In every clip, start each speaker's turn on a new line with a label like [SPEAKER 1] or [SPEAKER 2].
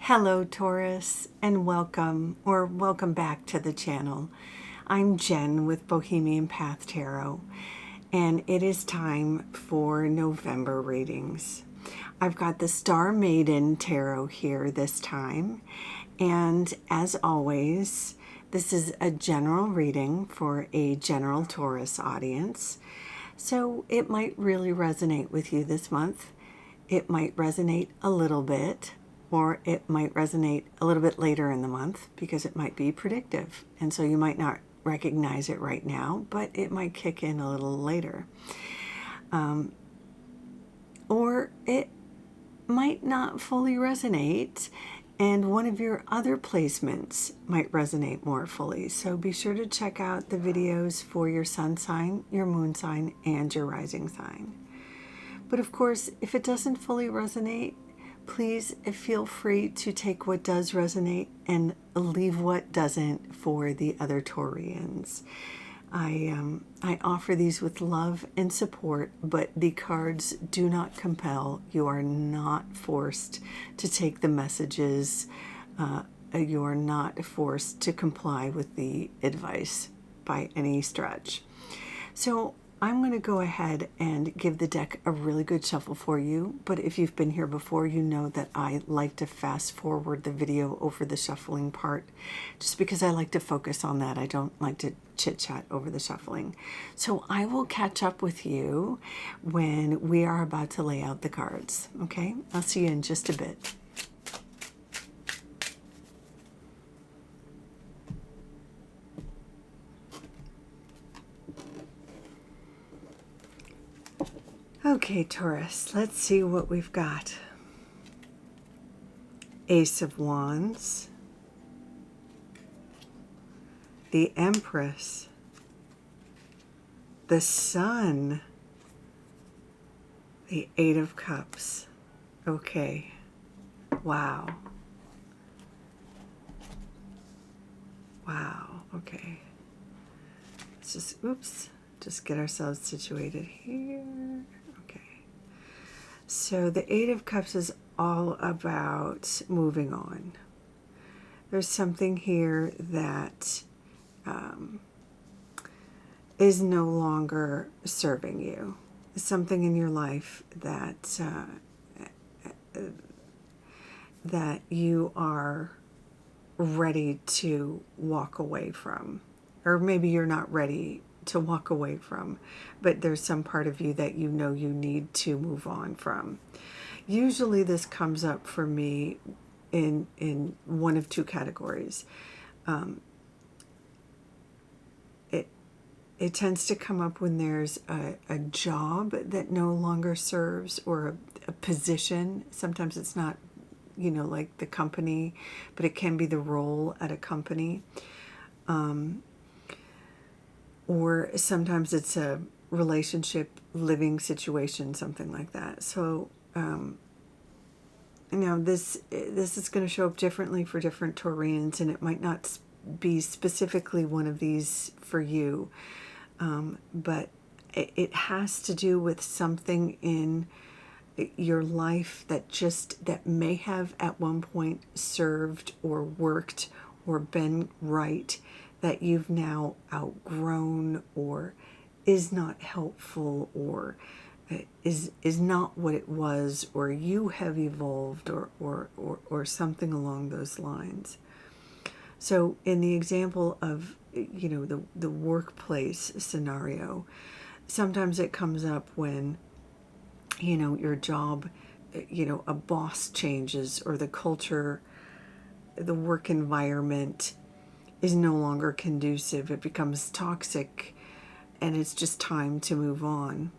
[SPEAKER 1] Hello Taurus, and welcome back to the channel. I'm Jen with Bohemian Path Tarot, and it is time for November readings. I've got the Star Maiden Tarot here this time, and as always, this is a general reading for a general Taurus audience, so it might really resonate with you this month. It might resonate a little bit, or it might resonate a little bit later in the month because it might be predictive. And so you might not recognize it right now, but it might kick in a little later. Or it might not fully resonate, and one of your other placements might resonate more fully. So be sure to check out the videos for your sun sign, your moon sign, and your rising sign. But of course, if it doesn't fully resonate, please feel free to take what does resonate and leave what doesn't for the other Taurians. I offer these with love and support, but the cards do not compel. You are not forced to take the messages. You are not forced to comply with the advice by any stretch. So I'm going to go ahead and give the deck a really good shuffle for you, but if you've been here before, you know that I like to fast forward the video over the shuffling part, just because I like to focus on that. I don't like to chit-chat over the shuffling. So I will catch up with you when we are about to lay out the cards, okay? I'll see you in just a bit. Okay, Taurus, let's see what we've got. Ace of Wands, the Empress, the Sun, the Eight of Cups. Okay, wow. Wow, okay. Let's just get ourselves situated here. So the Eight of Cups is all about moving on. There's something here that is no longer serving you. Something in your life that that you are ready to walk away from. Or maybe you're not ready to walk away from, but there's some part of you that you know you need to move on from. Usually this comes up for me in one of two categories. It tends to come up when there's a job that no longer serves, or a position. Sometimes it's not, like the company, but it can be the role at a company. Or sometimes it's a relationship, living situation, something like that. So, this is going to show up differently for different Taurians, and it might not be specifically one of these for you, but it has to do with something in your life that may have at one point served or worked or been right, that you've now outgrown, or is not helpful, or is not what it was, or you have evolved, or something along those lines. So in the example of the workplace scenario, sometimes it comes up when your job, a boss changes, or the culture, the work environment is no longer conducive. It becomes toxic, and it's just time to move on.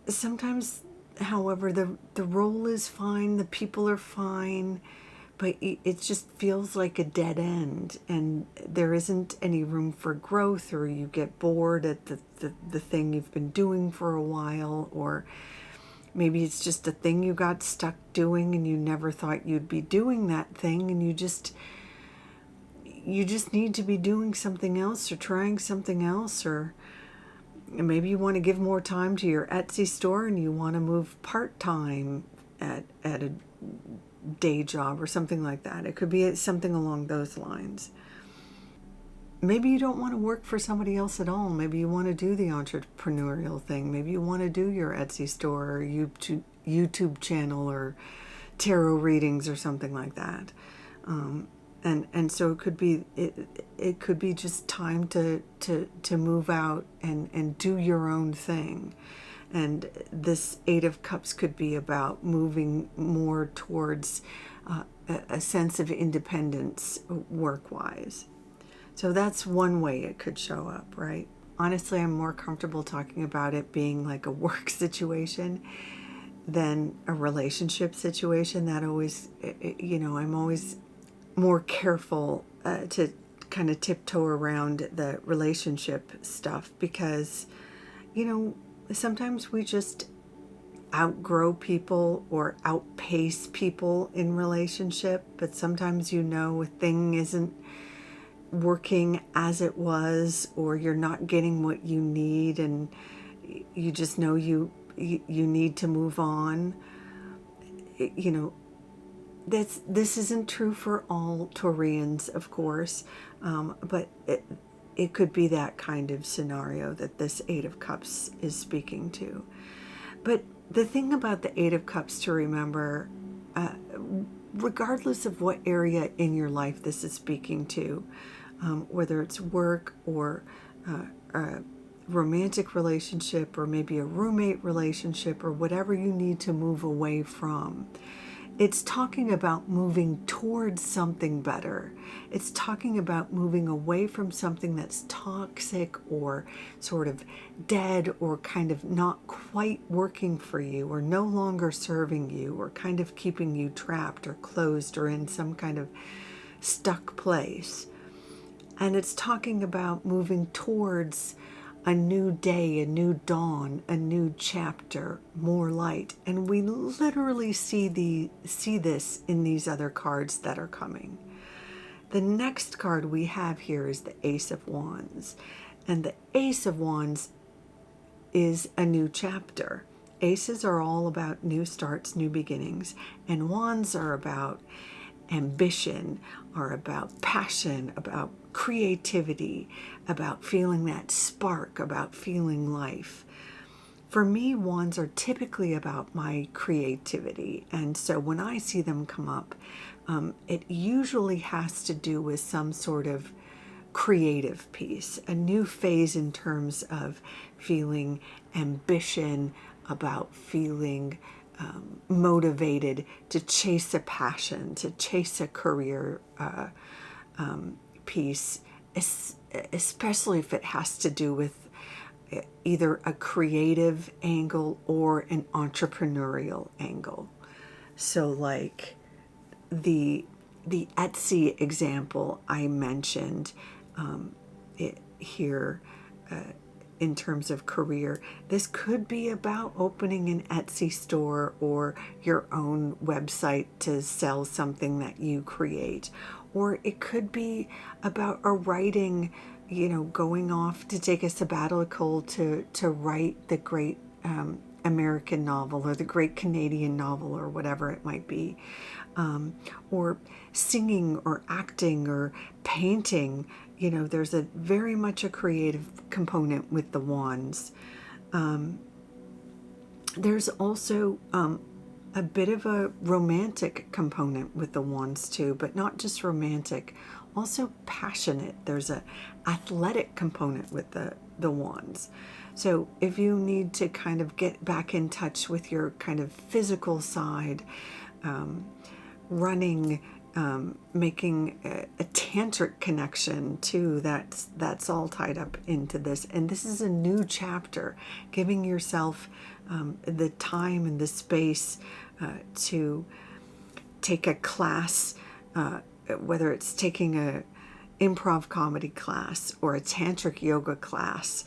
[SPEAKER 1] Sometimes, however, the role is fine, the people are fine, but it just feels like a dead end, and there isn't any room for growth, or you get bored at the thing you've been doing for a while, or maybe it's just a thing you got stuck doing and you never thought you'd be doing that thing, and you just need to be doing something else, or trying something else, or maybe you want to give more time to your Etsy store and you want to move part-time at a day job or something like that. It could be something along those lines. Maybe you don't want to work for somebody else at all. Maybe you want to do the entrepreneurial thing. Maybe you want to do your Etsy store or YouTube channel or tarot readings or something like that. And so it could be just time to move out and do your own thing. And this Eight of Cups could be about moving more towards a sense of independence work-wise. So that's one way it could show up, right? Honestly, I'm more comfortable talking about it being like a work situation than a relationship situation. That always, I'm always more careful to kind of tiptoe around the relationship stuff because, sometimes we just outgrow people or outpace people in relationship, but sometimes a thing isn't working as it was, or you're not getting what you need, and you just know you need to move on. This isn't true for all Taurians, of course, but it could be that kind of scenario that this Eight of Cups is speaking to. But the thing about the Eight of Cups to remember, regardless of what area in your life this is speaking to, whether it's work or a romantic relationship or maybe a roommate relationship or whatever you need to move away from, it's talking about moving towards something better. It's talking about moving away from something that's toxic or sort of dead or kind of not quite working for you or no longer serving you or kind of keeping you trapped or closed or in some kind of stuck place. And it's talking about moving towards a new day, a new dawn, a new chapter, more light. And we literally see this in these other cards that are coming. The next card we have here is the Ace of Wands. And the Ace of Wands is a new chapter. Aces are all about new starts, new beginnings. And Wands are about ambition, are about passion, about creativity, about feeling that spark, about feeling life. For me, Wands are typically about my creativity. And so when I see them come up, it usually has to do with some sort of creative piece, a new phase in terms of feeling ambition, about feeling motivated to chase a passion, to chase a career piece, especially if it has to do with either a creative angle or an entrepreneurial angle. So like the Etsy example I mentioned here in terms of career, this could be about opening an Etsy store or your own website to sell something that you create. Or it could be about a writing, going off to take a sabbatical to write the great American novel or the great Canadian novel or whatever it might be. Or singing or acting or painting. There's a very much a creative component with the Wands. There's also a bit of a romantic component with the Wands too, but not just romantic, also passionate. There's a athletic component with the Wands. So if you need to kind of get back in touch with your kind of physical side, running, making a tantric connection too, that's all tied up into this. And this is a new chapter, giving yourself the time and the space to take a class, whether it's taking a improv comedy class or a tantric yoga class,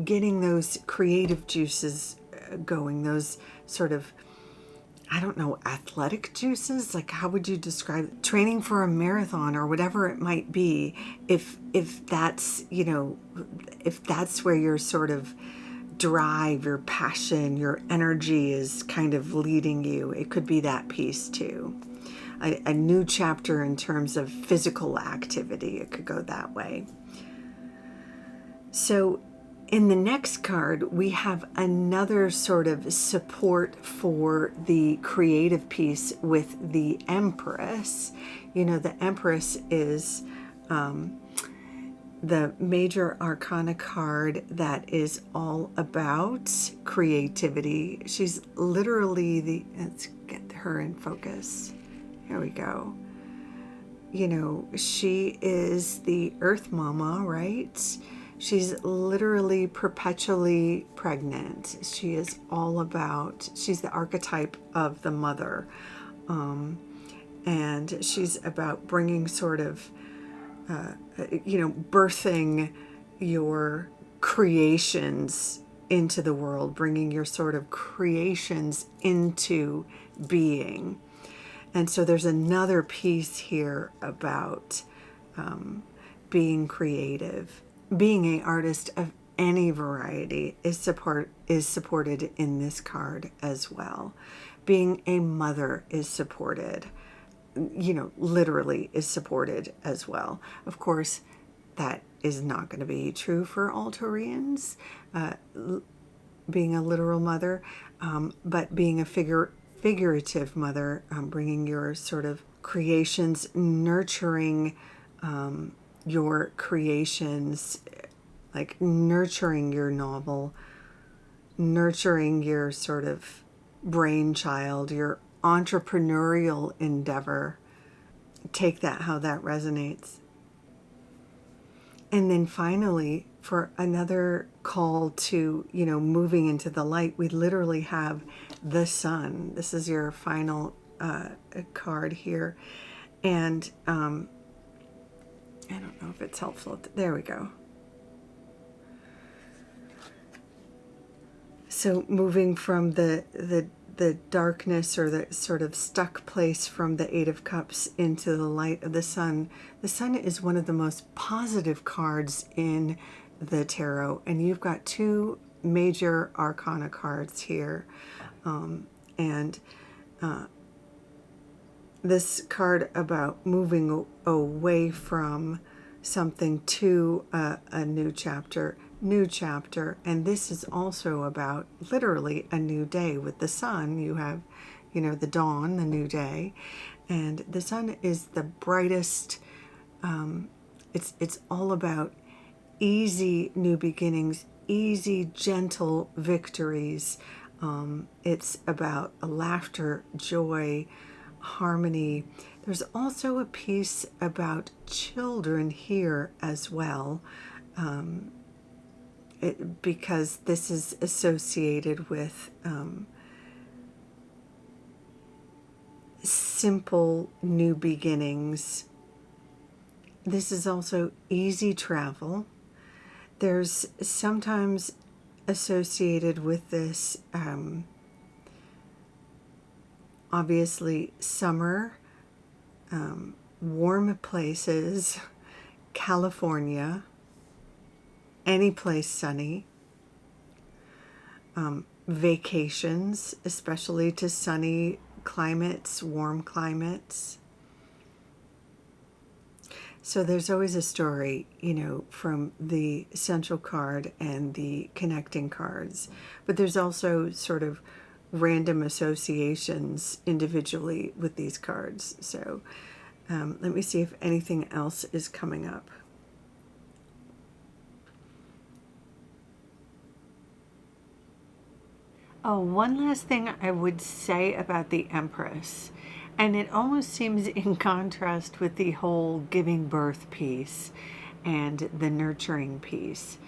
[SPEAKER 1] getting those creative juices going, those sort of, I don't know, athletic juices. Like, how would you describe it? Training for a marathon or whatever it might be, if that's, if that's where you're sort of drive, your passion, your energy is kind of leading you. It could be that piece too. A new chapter in terms of physical activity. It could go that way. So in the next card, we have another sort of support for the creative piece with the Empress. You know, the Empress is the major arcana card that is all about creativity. She's literally let's get her in focus. Here we go. You know, she is the Earth Mama, right? She's literally perpetually pregnant. She is all about, she's the archetype of the mother. And she's about bringing sort of, birthing your creations into the world, bringing your sort of creations into being. And so there's another piece here about being creative. Being an artist of any variety is supported in this card as well. Being a mother is supported, literally is supported as well. Of course, that is not going to be true for all Taurians, being a literal mother, but being a figurative mother, bringing your sort of creations, nurturing your creations, like nurturing your novel, nurturing your sort of brainchild, your entrepreneurial endeavor. Take that how that resonates. And then finally, for another call to, moving into the light, we literally have the sun. This is your final card here. And I don't know if it's helpful. There we go. So moving from the darkness or the sort of stuck place from the Eight of Cups into the light of the sun. The sun is one of the most positive cards in the tarot, and you've got two major arcana cards here. This card about moving away from something to a new chapter, and this is also about literally a new day. With the sun, you have, the dawn, the new day, and the sun is the brightest. It's all about easy new beginnings, easy, gentle victories. It's about laughter, joy, harmony. There's also a piece about children here as well, because this is associated with simple new beginnings. This is also easy travel. There's sometimes associated with this, obviously, summer, warm places, California, any place sunny, vacations, especially to sunny climates, warm climates. So there's always a story, from the central card and the connecting cards, but there's also sort of random associations individually with these cards. So let me see if anything else is coming up. Oh, one last thing I would say about the Empress, and it almost seems in contrast with the whole giving birth piece and the nurturing piece.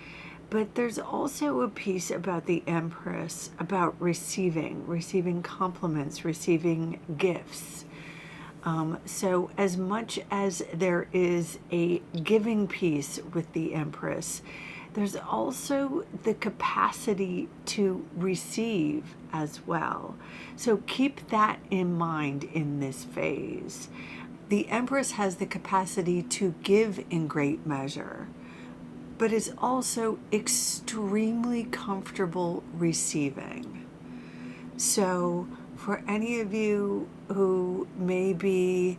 [SPEAKER 1] But there's also a piece about the Empress, about receiving compliments, receiving gifts. So as much as there is a giving piece with the Empress, there's also the capacity to receive as well. So keep that in mind in this phase. The Empress has the capacity to give in great measure, but is also extremely comfortable receiving. So for any of you who may be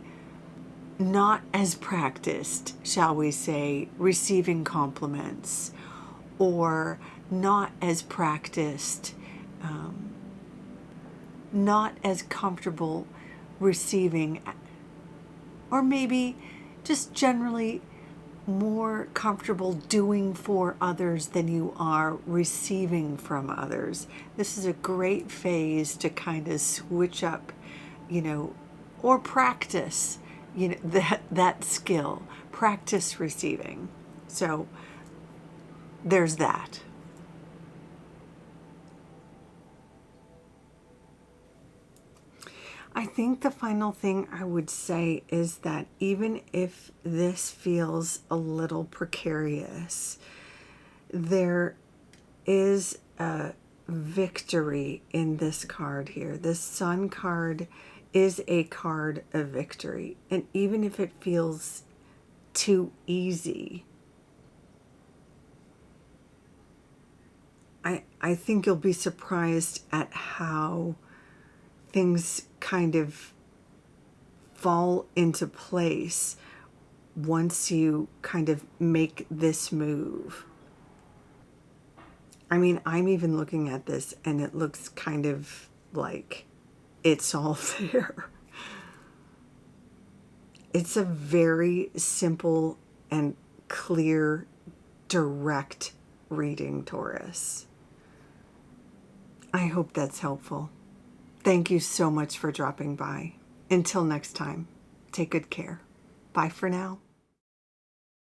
[SPEAKER 1] not as practiced, shall we say, receiving compliments, or not as practiced, not as comfortable receiving, or maybe just generally more comfortable doing for others than you are receiving from others. This is a great phase to kind of switch up, or practice, that skill, practice receiving. So there's that. I think the final thing I would say is that even if this feels a little precarious, there is a victory in this card here. This Sun card is a card of victory. And even if it feels too easy, I think you'll be surprised at how things kind of fall into place once you kind of make this move. I mean, I'm even looking at this and it looks kind of like it's all there. It's a very simple and clear, direct reading, Taurus. I hope that's helpful. Thank you so much for dropping by. Until next time, take good care. Bye for now.